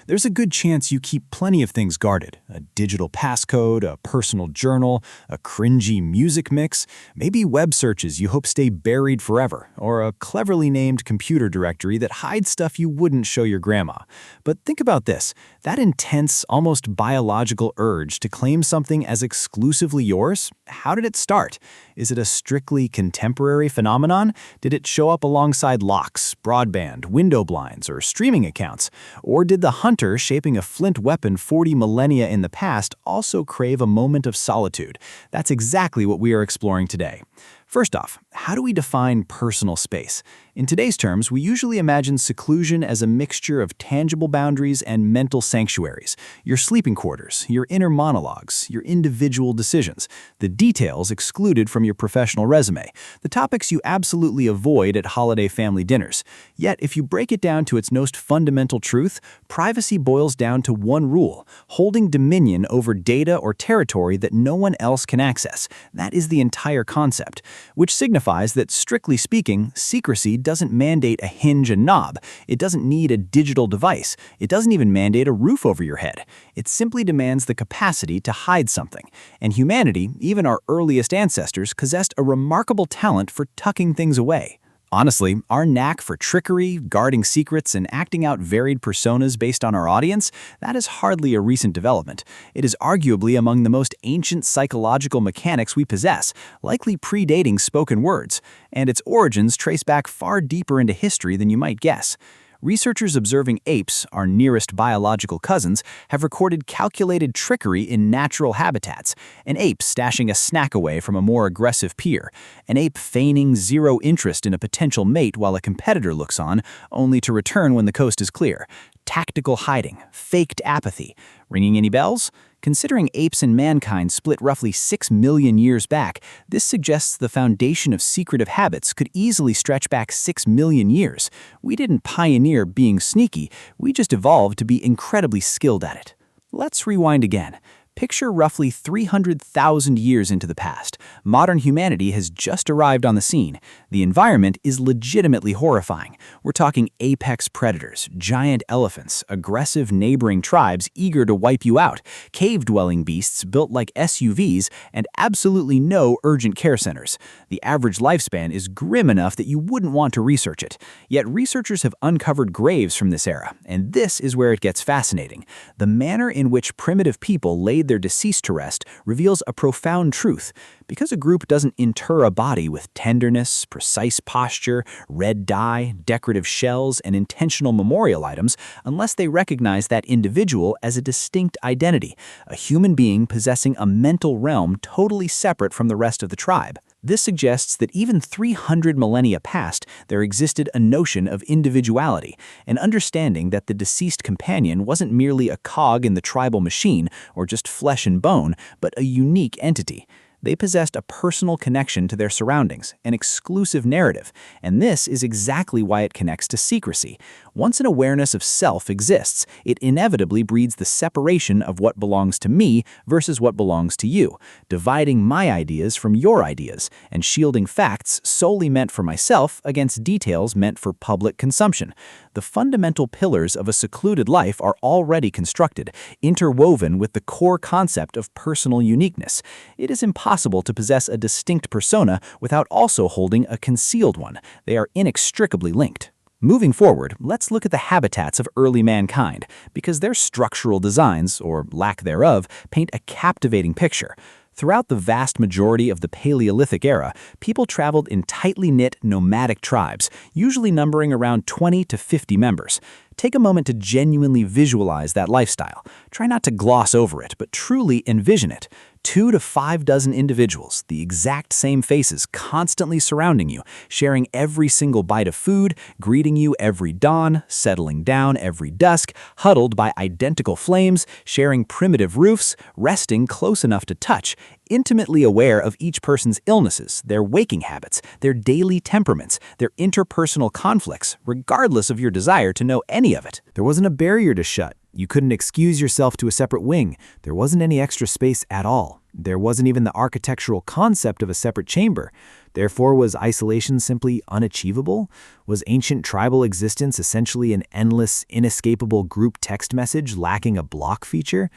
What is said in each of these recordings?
there's a good chance you keep plenty of things guarded. A digital passcode, a personal journal, a cringy music mix, maybe web searches you hope stay buried forever, or a cleverly named computer directory that hides stuff you wouldn't show your grandma. But think about this, that intense, almost biological urge to claim something as exclusively yours, how did it start? Is it a strictly contemporary phenomenon? Did it show up alongside locks, broadband, window blinds, or streaming accounts? Or did the hunter shaping a flint weapon 40 millennia in the past also crave a moment of solitude? That's exactly what we are exploring today. First off, how do we define personal space? In today's terms, we usually imagine seclusion as a mixture of tangible boundaries and mental sanctuaries, your sleeping quarters, your inner monologues, your individual decisions, the details excluded from your professional resume, the topics you absolutely avoid at holiday family dinners. Yet, if you break it down to its most fundamental truth, privacy boils down to one rule: holding dominion over data or territory that no one else can access. That is the entire concept. Which signifies that, strictly speaking, secrecy doesn't mandate a hinge and knob. It doesn't need a digital device. It doesn't even mandate a roof over your head. It simply demands the capacity to hide something. And humanity, even our earliest ancestors, possessed a remarkable talent for tucking things away. Honestly, our knack for trickery, guarding secrets, and acting out varied personas based on our audience, that is hardly a recent development. It is arguably among the most ancient psychological mechanics we possess, likely predating spoken words, and its origins trace back far deeper into history than you might guess. Researchers observing apes, our nearest biological cousins, have recorded calculated trickery in natural habitats. An ape stashing a snack away from a more aggressive peer. An ape feigning zero interest in a potential mate while a competitor looks on, only to return when the coast is clear. Tactical hiding, faked apathy. Ringing any bells? Considering apes and mankind split roughly 6 million years back, this suggests the foundation of secretive habits could easily stretch back 6 million years. We didn't pioneer being sneaky, we just evolved to be incredibly skilled at it. Let's rewind again. Picture roughly 300,000 years into the past. Modern humanity has just arrived on the scene. The environment is legitimately horrifying. We're talking apex predators, giant elephants, aggressive neighboring tribes eager to wipe you out, cave-dwelling beasts built like SUVs, and absolutely no urgent care centers. The average lifespan is grim enough that you wouldn't want to research it. Yet researchers have uncovered graves from this era, and this is where it gets fascinating. The manner in which primitive people laid their deceased to rest reveals a profound truth. Because a group doesn't inter a body with tenderness, precise posture, red dye, decorative shells, and intentional memorial items unless they recognize that individual as a distinct identity, a human being possessing a mental realm totally separate from the rest of the tribe. This suggests that even 300 millennia past, there existed a notion of individuality, an understanding that the deceased companion wasn't merely a cog in the tribal machine or just flesh and bone, but a unique entity. They possessed a personal connection to their surroundings, an exclusive narrative, and this is exactly why it connects to secrecy. Once an awareness of self exists, it inevitably breeds the separation of what belongs to me versus what belongs to you, dividing my ideas from your ideas, and shielding facts solely meant for myself against details meant for public consumption. The fundamental pillars of a secluded life are already constructed, interwoven with the core concept of personal uniqueness. It is impossible to possess a distinct persona without also holding a concealed one. They are inextricably linked. Moving forward, let's look at the habitats of early mankind, because their structural designs, or lack thereof, paint a captivating picture. Throughout the vast majority of the Paleolithic era, people traveled in tightly knit nomadic tribes, usually numbering around 20 to 50 members. Take a moment to genuinely visualize that lifestyle. Try not to gloss over it, but truly envision it. 2 to 5 dozen individuals, the exact same faces constantly surrounding you, sharing every single bite of food, greeting you every dawn, settling down every dusk, huddled by identical flames, sharing primitive roofs, resting close enough to touch. intimately aware of each person's illnesses, their waking habits, their daily temperaments, their interpersonal conflicts, regardless of your desire to know any of it. There wasn't a barrier to shut. You couldn't excuse yourself to a separate wing. There wasn't any extra space at all. There wasn't even the architectural concept of a separate chamber. Therefore, was isolation simply unachievable? Was ancient tribal existence essentially an endless, inescapable group text message lacking a block feature?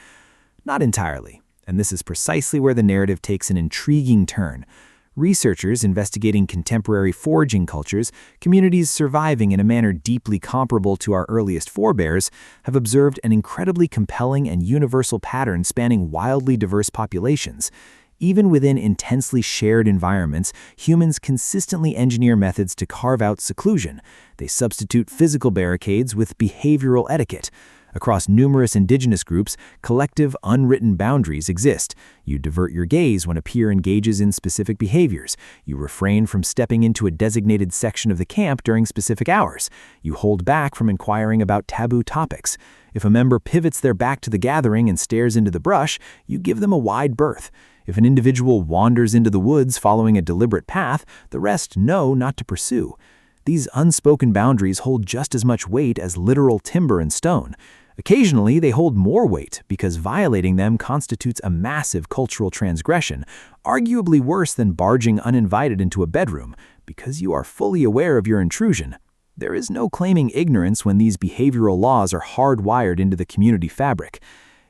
Not entirely. And this is precisely where the narrative takes an intriguing turn. Researchers investigating contemporary foraging cultures, communities surviving in a manner deeply comparable to our earliest forebears, have observed an incredibly compelling and universal pattern spanning wildly diverse populations. Even within intensely shared environments, humans consistently engineer methods to carve out seclusion. They substitute physical barricades with behavioral etiquette. Across numerous indigenous groups, collective, unwritten boundaries exist. You divert your gaze when a peer engages in specific behaviors. You refrain from stepping into a designated section of the camp during specific hours. You hold back from inquiring about taboo topics. If a member pivots their back to the gathering and stares into the brush, you give them a wide berth. If an individual wanders into the woods following a deliberate path, the rest know not to pursue. These unspoken boundaries hold just as much weight as literal timber and stone. Occasionally, they hold more weight because violating them constitutes a massive cultural transgression, arguably worse than barging uninvited into a bedroom, because you are fully aware of your intrusion. There is no claiming ignorance when these behavioral laws are hardwired into the community fabric.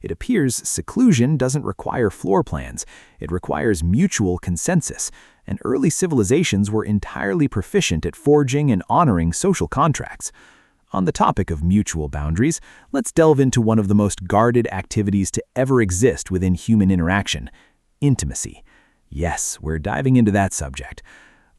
It appears seclusion doesn't require floor plans. It requires mutual consensus, and early civilizations were entirely proficient at forging and honoring social contracts. On the topic of mutual boundaries, let's delve into one of the most guarded activities to ever exist within human interaction: intimacy. Yes, we're diving into that subject.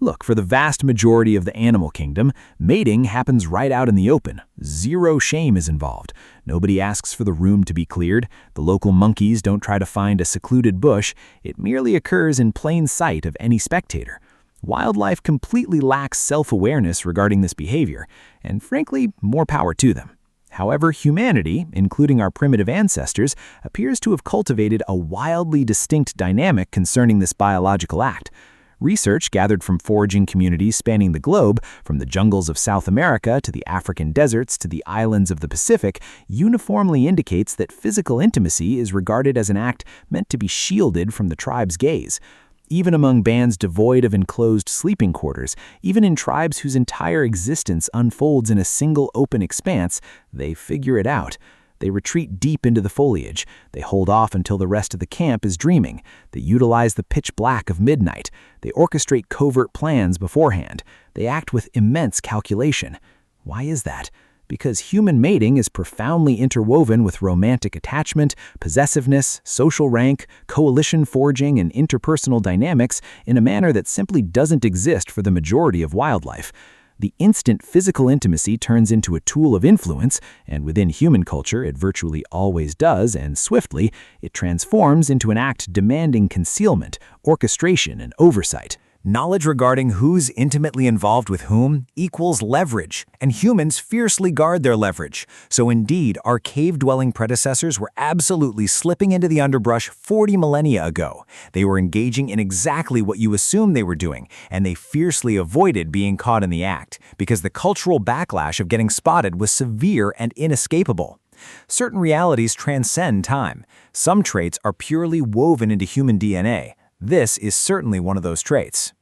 Look, for the vast majority of the animal kingdom, mating happens right out in the open. Zero shame is involved. Nobody asks for the room to be cleared. The local monkeys don't try to find a secluded bush. It merely occurs in plain sight of any spectator. Wildlife completely lacks self-awareness regarding this behavior, and frankly, more power to them. However, humanity, including our primitive ancestors, appears to have cultivated a wildly distinct dynamic concerning this biological act. Research gathered from foraging communities spanning the globe, from the jungles of South America to the African deserts to the islands of the Pacific, uniformly indicates that physical intimacy is regarded as an act meant to be shielded from the tribe's gaze. Even among bands devoid of enclosed sleeping quarters, even in tribes whose entire existence unfolds in a single open expanse, they figure it out. They retreat deep into the foliage. They hold off until the rest of the camp is dreaming. They utilize the pitch black of midnight. They orchestrate covert plans beforehand. They act with immense calculation. Why is that? Because human mating is profoundly interwoven with romantic attachment, possessiveness, social rank, coalition forging, and interpersonal dynamics in a manner that simply doesn't exist for the majority of wildlife. The instant physical intimacy turns into a tool of influence, and within human culture it virtually always does, and swiftly, it transforms into an act demanding concealment, orchestration, and oversight. Knowledge regarding who's intimately involved with whom equals leverage, and humans fiercely guard their leverage. So indeed, our cave-dwelling predecessors were absolutely slipping into the underbrush 40 millennia ago. They were engaging in exactly what you assumed they were doing, and they fiercely avoided being caught in the act, because the cultural backlash of getting spotted was severe and inescapable. Certain realities transcend time. Some traits are purely woven into human DNA. This is certainly one of those traits.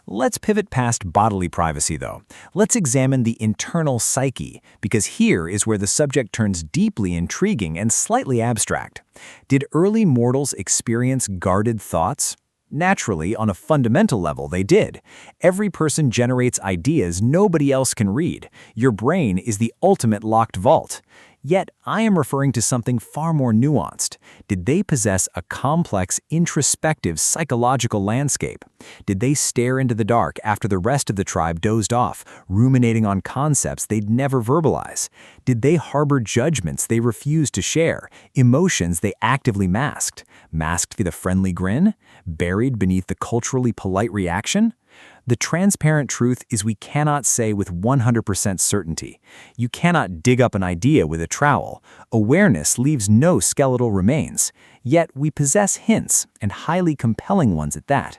Let's pivot past bodily privacy, though. Let's examine the internal psyche, because here is where the subject turns deeply intriguing and slightly abstract. Did early mortals experience guarded thoughts? Naturally, on a fundamental level, they did. Every person generates ideas nobody else can read. Your brain is the ultimate locked vault. Yet, I am referring to something far more nuanced. Did they possess a complex, introspective psychological landscape? Did they stare into the dark after the rest of the tribe dozed off, ruminating on concepts they'd never verbalize? Did they harbor judgments they refused to share, emotions they actively masked? Masked with a friendly grin? Buried beneath the culturally polite reaction? The transparent truth is we cannot say with 100% certainty. You cannot dig up an idea with a trowel. Awareness leaves no skeletal remains. Yet we possess hints, and highly compelling ones at that.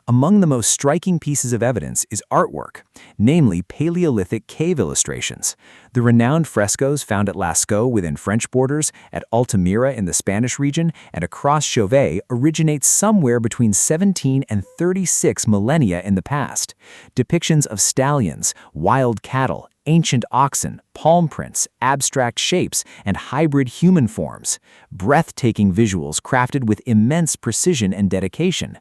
Among the most striking pieces of evidence is artwork, namely Paleolithic cave illustrations. The renowned frescoes found at Lascaux within French borders, at Altamira in the Spanish region, and across Chauvet originate somewhere between 17 and 36 millennia in the past. Depictions of stallions, wild cattle, ancient oxen, palm prints, abstract shapes, and hybrid human forms. Breathtaking visuals crafted with immense precision and dedication.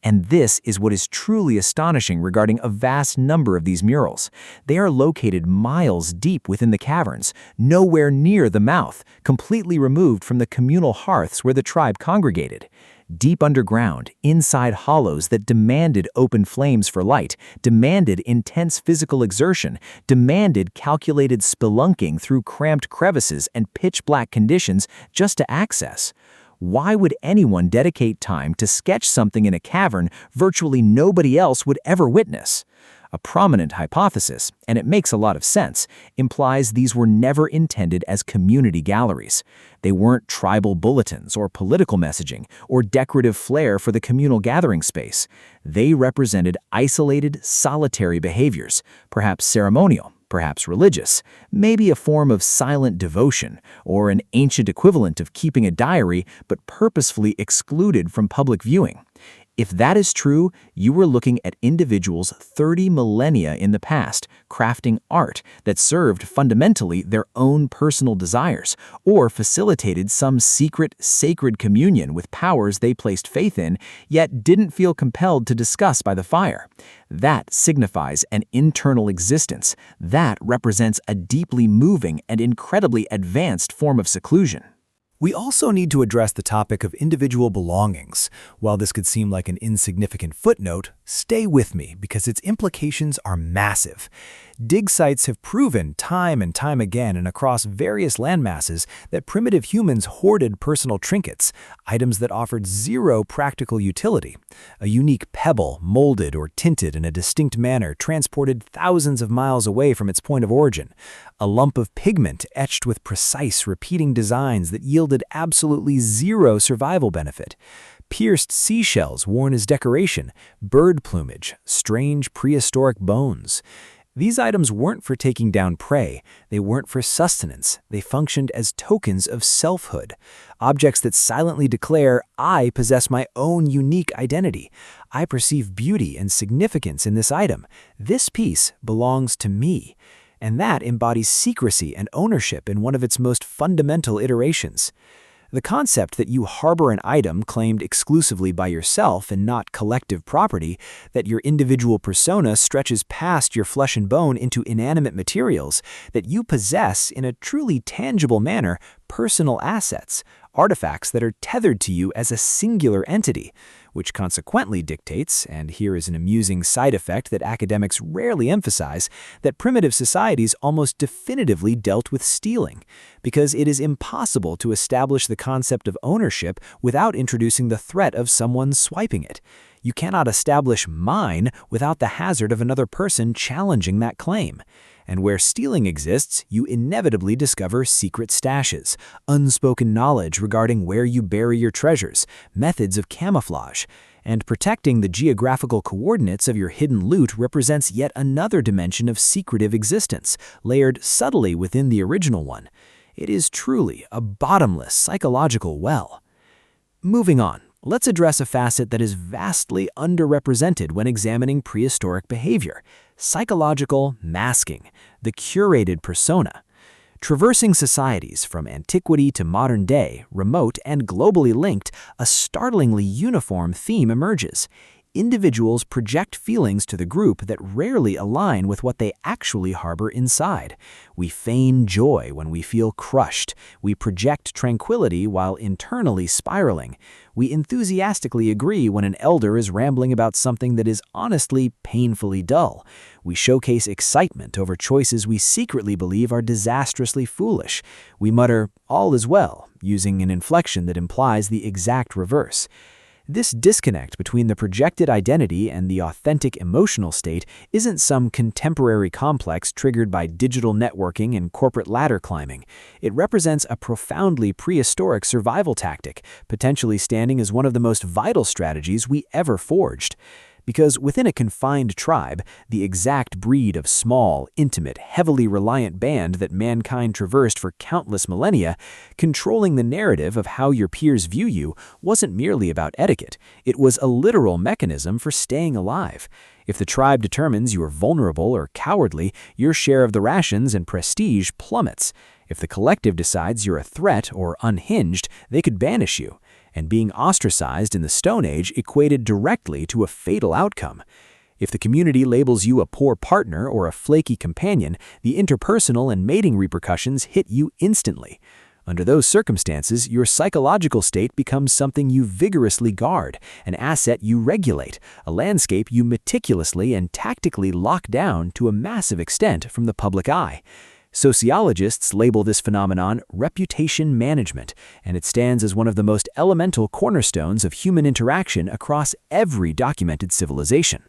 And this is what is truly astonishing regarding a vast number of these murals. They are located miles deep within the caverns, nowhere near the mouth, completely removed from the communal hearths where the tribe congregated. Deep underground, inside hollows that demanded open flames for light, demanded intense physical exertion, demanded calculated spelunking through cramped crevices and pitch-black conditions just to access. Why would anyone dedicate time to sketch something in a cavern virtually nobody else would ever witness? A prominent hypothesis, and it makes a lot of sense, implies these were never intended as community galleries. They weren't tribal bulletins or political messaging or decorative flair for the communal gathering space. They represented isolated, solitary behaviors, perhaps ceremonial, perhaps religious, maybe a form of silent devotion, or an ancient equivalent of keeping a diary but purposefully excluded from public viewing. If that is true, you were looking at individuals 30 millennia in the past, crafting art that served fundamentally their own personal desires, or facilitated some secret, sacred communion with powers they placed faith in, yet didn't feel compelled to discuss by the fire. That signifies an internal existence. That represents a deeply moving and incredibly advanced form of seclusion. We also need to address the topic of individual belongings. While this could seem like an insignificant footnote, stay with me because its implications are massive. Dig sites have proven time and time again and across various landmasses that primitive humans hoarded personal trinkets, items that offered zero practical utility. A unique pebble, molded or tinted in a distinct manner, transported thousands of miles away from its point of origin. A lump of pigment etched with precise, repeating designs that yielded absolutely zero survival benefit. Pierced seashells worn as decoration, bird plumage, strange prehistoric bones. These items weren't for taking down prey, they weren't for sustenance, they functioned as tokens of selfhood. Objects that silently declare, I possess my own unique identity. I perceive beauty and significance in this item. This piece belongs to me. And that embodies secrecy and ownership in one of its most fundamental iterations. The concept that you harbor an item claimed exclusively by yourself and not collective property, that your individual persona stretches past your flesh and bone into inanimate materials, that you possess, in a truly tangible manner, personal assets, artifacts that are tethered to you as a singular entity, which consequently dictates, and here is an amusing side effect that academics rarely emphasize, that primitive societies almost definitively dealt with stealing, because it is impossible to establish the concept of ownership without introducing the threat of someone swiping it. You cannot establish mine without the hazard of another person challenging that claim. And where stealing exists, you inevitably discover secret stashes, unspoken knowledge regarding where you bury your treasures, methods of camouflage. And protecting the geographical coordinates of your hidden loot represents yet another dimension of secretive existence, layered subtly within the original one. It is truly a bottomless psychological well. Moving on. Let's address a facet that is vastly underrepresented when examining prehistoric behavior: psychological masking, the curated persona. Traversing societies from antiquity to modern day, remote and globally linked, a startlingly uniform theme emerges. Individuals project feelings to the group that rarely align with what they actually harbor inside. We feign joy when we feel crushed. We project tranquility while internally spiraling. We enthusiastically agree when an elder is rambling about something that is honestly painfully dull. We showcase excitement over choices we secretly believe are disastrously foolish. We mutter, "all is well," using an inflection that implies the exact reverse. This disconnect between the projected identity and the authentic emotional state isn't some contemporary complex triggered by digital networking and corporate ladder climbing. It represents a profoundly prehistoric survival tactic, potentially standing as one of the most vital strategies we ever forged. Because within a confined tribe, the exact breed of small, intimate, heavily reliant band that mankind traversed for countless millennia, controlling the narrative of how your peers view you wasn't merely about etiquette, it was a literal mechanism for staying alive. If the tribe determines you are vulnerable or cowardly, your share of the rations and prestige plummets. If the collective decides you're a threat or unhinged, they could banish you. And being ostracized in the Stone Age equated directly to a fatal outcome. If the community labels you a poor partner or a flaky companion, the interpersonal and mating repercussions hit you instantly. Under those circumstances, your psychological state becomes something you vigorously guard, an asset you regulate, a landscape you meticulously and tactically lock down to a massive extent from the public eye. Sociologists label this phenomenon reputation management, and it stands as one of the most elemental cornerstones of human interaction across every documented civilization.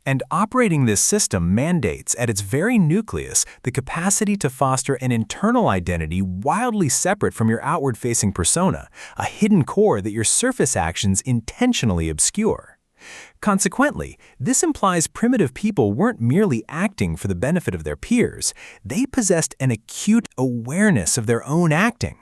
And operating this system mandates at its very nucleus the capacity to foster an internal identity wildly separate from your outward-facing persona, a hidden core that your surface actions intentionally obscure. Consequently, this implies primitive people weren't merely acting for the benefit of their peers, they possessed an acute awareness of their own acting.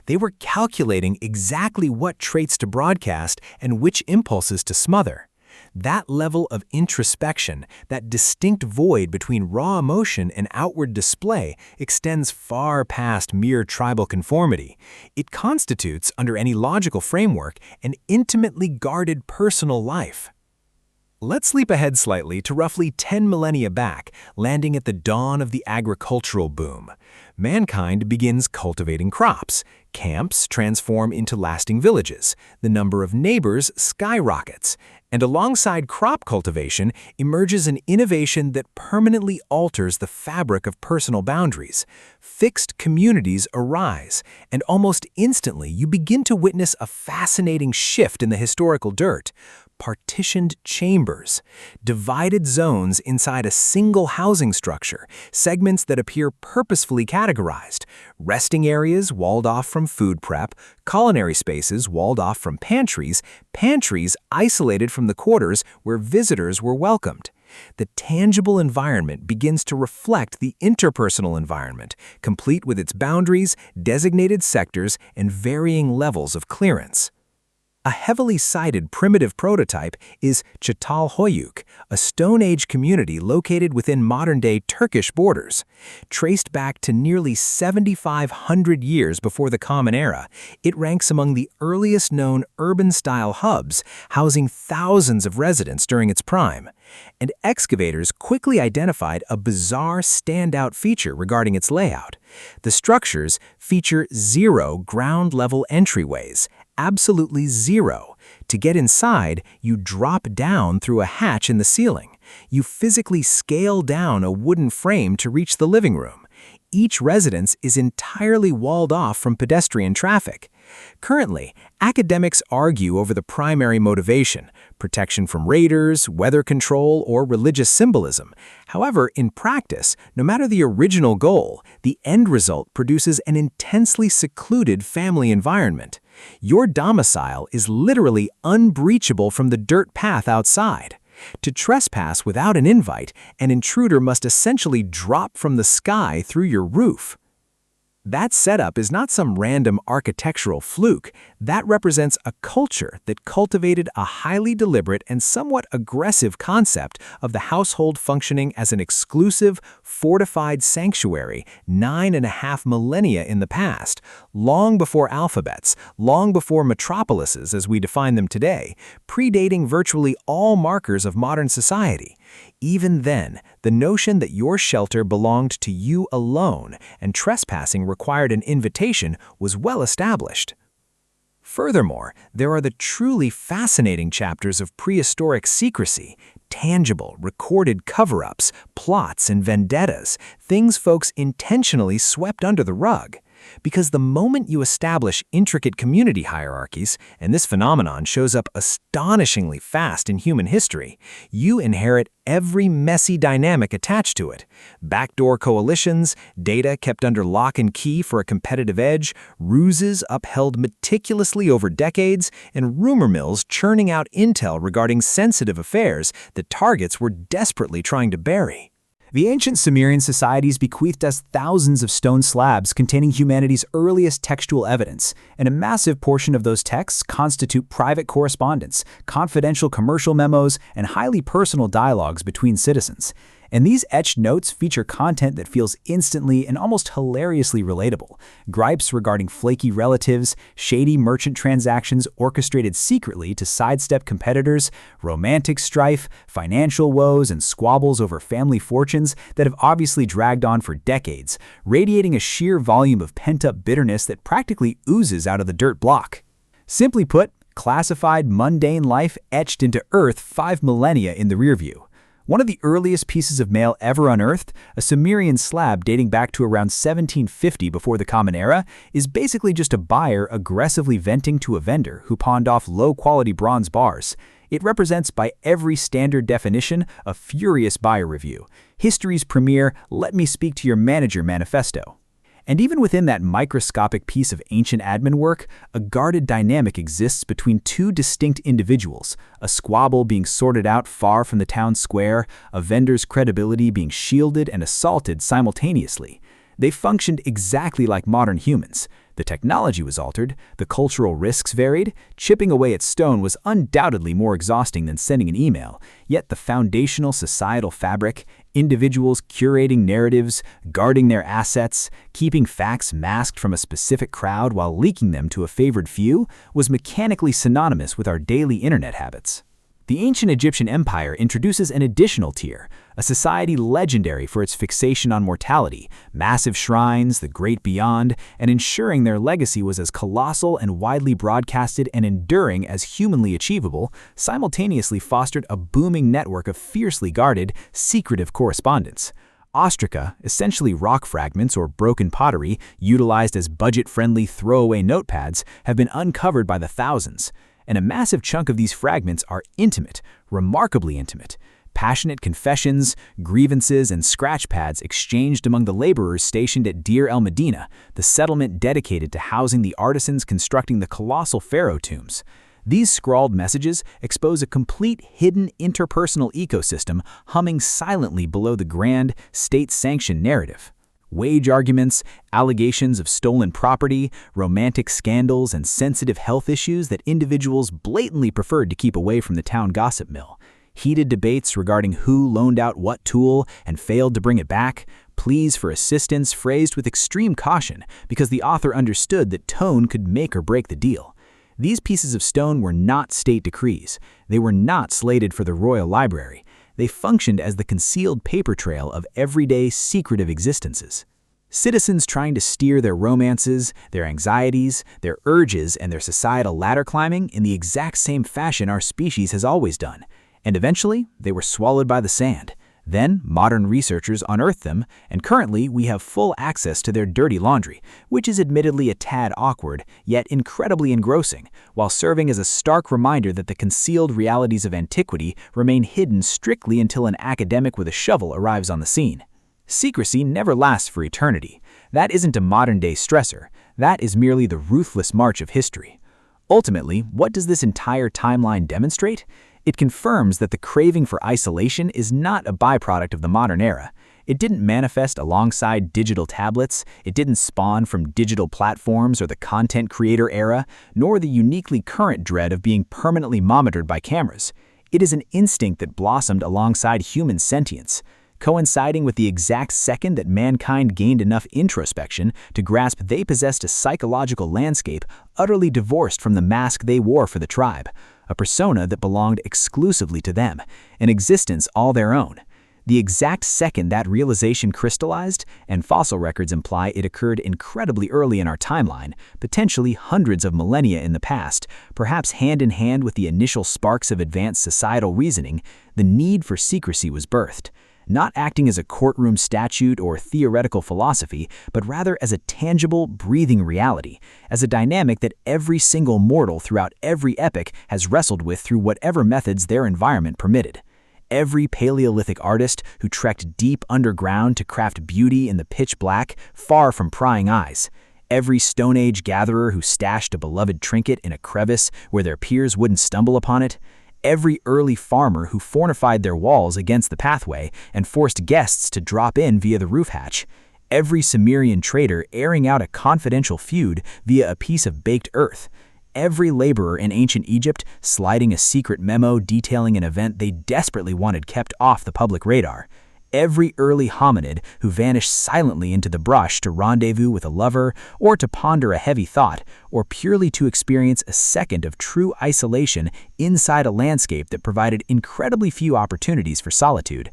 They were calculating exactly what traits to broadcast and which impulses to smother. That level of introspection, that distinct void between raw emotion and outward display, extends far past mere tribal conformity. It constitutes, under any logical framework, an intimately guarded personal life. Let's leap ahead slightly to roughly 10 millennia back, landing at the dawn of the agricultural boom. Mankind begins cultivating crops. Camps transform into lasting villages. The number of neighbors skyrockets. And alongside crop cultivation emerges an innovation that permanently alters the fabric of personal boundaries. Fixed communities arise, and almost instantly you begin to witness a fascinating shift in the historical dirt. Partitioned chambers, divided zones inside a single housing structure, segments that appear purposefully categorized, resting areas walled off from food prep, culinary spaces walled off from pantries, pantries isolated from the quarters where visitors were welcomed. The tangible environment begins to reflect the interpersonal environment, complete with its boundaries, designated sectors, and varying levels of clearance. A heavily cited primitive prototype is Çatalhöyük, a Stone Age community located within modern-day Turkish borders. Traced back to nearly 7,500 years before the Common Era, it ranks among the earliest known urban-style hubs, housing thousands of residents during its prime. And excavators quickly identified a bizarre standout feature regarding its layout. The structures feature 0 ground-level entryways, absolutely 0. To get inside, you drop down through a hatch in the ceiling. You physically scale down a wooden frame to reach the living room. Each residence is entirely walled off from pedestrian traffic. Currently, academics argue over the primary motivation: protection from raiders, weather control, or religious symbolism. However, in practice, no matter the original goal, the end result produces an intensely secluded family environment. Your domicile is literally unbreachable from the dirt path outside. To trespass without an invite, an intruder must essentially drop from the sky through your roof. That setup is not some random architectural fluke. That represents a culture that cultivated a highly deliberate and somewhat aggressive concept of the household functioning as an exclusive, fortified sanctuary 9.5 millennia in the past, long before alphabets, long before metropolises as we define them today, predating virtually all markers of modern society. Even then, the notion that your shelter belonged to you alone and trespassing required an invitation was well established. Furthermore, there are the truly fascinating chapters of prehistoric secrecy, tangible, recorded cover-ups, plots, and vendettas, things folks intentionally swept under the rug. Because the moment you establish intricate community hierarchies, and this phenomenon shows up astonishingly fast in human history, you inherit every messy dynamic attached to it. Backdoor coalitions, data kept under lock and key for a competitive edge, ruses upheld meticulously over decades, and rumor mills churning out intel regarding sensitive affairs that targets were desperately trying to bury. The ancient Sumerian societies bequeathed us thousands of stone slabs containing humanity's earliest textual evidence, and a massive portion of those texts constitute private correspondence, confidential commercial memos, and highly personal dialogues between citizens. And these etched notes feature content that feels instantly and almost hilariously relatable. Gripes regarding flaky relatives, shady merchant transactions orchestrated secretly to sidestep competitors, romantic strife, financial woes, and squabbles over family fortunes that have obviously dragged on for decades, radiating a sheer volume of pent-up bitterness that practically oozes out of the dirt block. Simply put, classified mundane life etched into earth 5 millennia in the rearview. One of the earliest pieces of mail ever unearthed, a Sumerian slab dating back to around 1750 before the Common Era, is basically just a buyer aggressively venting to a vendor who pawned off low-quality bronze bars. It represents, by every standard definition, a furious buyer review, history's premier "let me speak to your manager" manifesto. And even within that microscopic piece of ancient admin work, a guarded dynamic exists between two distinct individuals, a squabble being sorted out far from the town square, a vendor's credibility being shielded and assaulted simultaneously. They functioned exactly like modern humans. The technology was altered, the cultural risks varied, chipping away at stone was undoubtedly more exhausting than sending an email, yet the foundational societal fabric, individuals curating narratives, guarding their assets, keeping facts masked from a specific crowd while leaking them to a favored few, was mechanically synonymous with our daily internet habits. The ancient Egyptian empire introduces an additional tier, a society legendary for its fixation on mortality, massive shrines, the great beyond, and ensuring their legacy was as colossal and widely broadcasted and enduring as humanly achievable, simultaneously fostered a booming network of fiercely guarded, secretive correspondence. Ostraca, essentially rock fragments or broken pottery utilized as budget-friendly throwaway notepads, have been uncovered by the thousands. And a massive chunk of these fragments are intimate, remarkably intimate. Passionate confessions, grievances, and scratch pads exchanged among the laborers stationed at Deir el-Medina, the settlement dedicated to housing the artisans constructing the colossal pharaoh tombs. These scrawled messages expose a complete hidden interpersonal ecosystem humming silently below the grand, state-sanctioned narrative. Wage arguments, allegations of stolen property, romantic scandals, and sensitive health issues that individuals blatantly preferred to keep away from the town gossip mill. Heated debates regarding who loaned out what tool and failed to bring it back, pleas for assistance phrased with extreme caution because the author understood that tone could make or break the deal. These pieces of stone were not state decrees. They were not slated for the royal library. They functioned as the concealed paper trail of everyday, secretive existences. Citizens trying to steer their romances, their anxieties, their urges, and their societal ladder climbing in the exact same fashion our species has always done. And eventually, they were swallowed by the sand. Then, modern researchers unearthed them, and currently we have full access to their dirty laundry, which is admittedly a tad awkward, yet incredibly engrossing, while serving as a stark reminder that the concealed realities of antiquity remain hidden strictly until an academic with a shovel arrives on the scene. Secrecy never lasts for eternity. That isn't a modern-day stressor. That is merely the ruthless march of history. Ultimately, what does this entire timeline demonstrate? It confirms that the craving for isolation is not a byproduct of the modern era. It didn't manifest alongside digital tablets, it didn't spawn from digital platforms or the content creator era, nor the uniquely current dread of being permanently monitored by cameras. It is an instinct that blossomed alongside human sentience, coinciding with the exact second that mankind gained enough introspection to grasp they possessed a psychological landscape utterly divorced from the mask they wore for the tribe, a persona that belonged exclusively to them, an existence all their own. The exact second that realization crystallized, and fossil records imply it occurred incredibly early in our timeline, potentially hundreds of millennia in the past, perhaps hand in hand with the initial sparks of advanced societal reasoning, the need for secrecy was birthed. not acting as a courtroom statute or theoretical philosophy, but rather as a tangible, breathing reality, as a dynamic that every single mortal throughout every epoch has wrestled with through whatever methods their environment permitted. Every Paleolithic artist who trekked deep underground to craft beauty in the pitch black, far from prying eyes. Every Stone Age gatherer who stashed a beloved trinket in a crevice where their peers wouldn't stumble upon it. Every early farmer who fortified their walls against the pathway and forced guests to drop in via the roof hatch. Every Sumerian trader airing out a confidential feud via a piece of baked earth. Every laborer in ancient Egypt sliding a secret memo detailing an event they desperately wanted kept off the public radar. Every early hominid who vanished silently into the brush to rendezvous with a lover, or to ponder a heavy thought, or purely to experience a second of true isolation inside a landscape that provided incredibly few opportunities for solitude.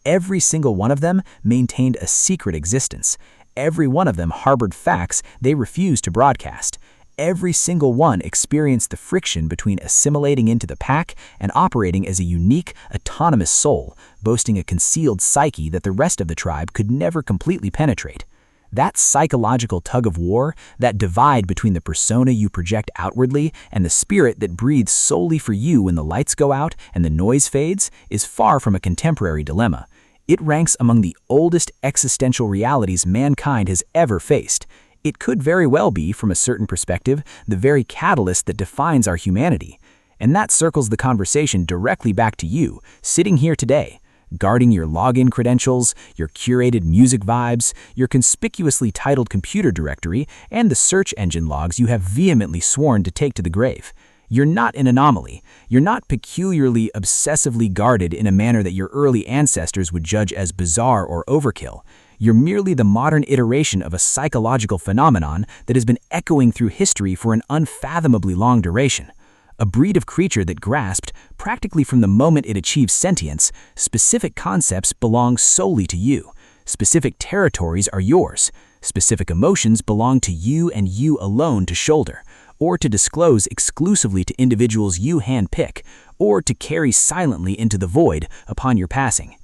Every single one of them maintained a secret existence. Every one of them harbored facts they refused to broadcast. Every single one experienced the friction between assimilating into the pack and operating as a unique, autonomous soul, boasting a concealed psyche that the rest of the tribe could never completely penetrate. That psychological tug-of-war, that divide between the persona you project outwardly and the spirit that breathes solely for you when the lights go out and the noise fades, is far from a contemporary dilemma. It ranks among the oldest existential realities mankind has ever faced. It could very well be, from a certain perspective, the very catalyst that defines our humanity. And that circles the conversation directly back to you, sitting here today, guarding your login credentials, your curated music vibes, your conspicuously titled computer directory, and the search engine logs you have vehemently sworn to take to the grave. You're not an anomaly. You're not peculiarly, obsessively guarded in a manner that your early ancestors would judge as bizarre or overkill. You're merely the modern iteration of a psychological phenomenon that has been echoing through history for an unfathomably long duration. A breed of creature that grasped, practically from the moment it achieved sentience, specific concepts belong solely to you. Specific territories are yours. Specific emotions belong to you and you alone to shoulder, or to disclose exclusively to individuals you handpick, or to carry silently into the void upon your passing.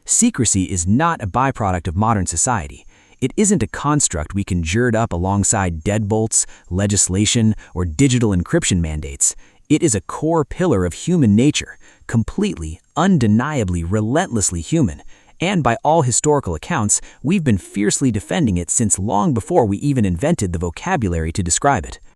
Secrecy is not a byproduct of modern society. It isn't a construct we conjured up alongside deadbolts, legislation, or digital encryption mandates. It is a core pillar of human nature, completely, undeniably, relentlessly human. And by all historical accounts, we've been fiercely defending it since long before we even invented the vocabulary to describe it.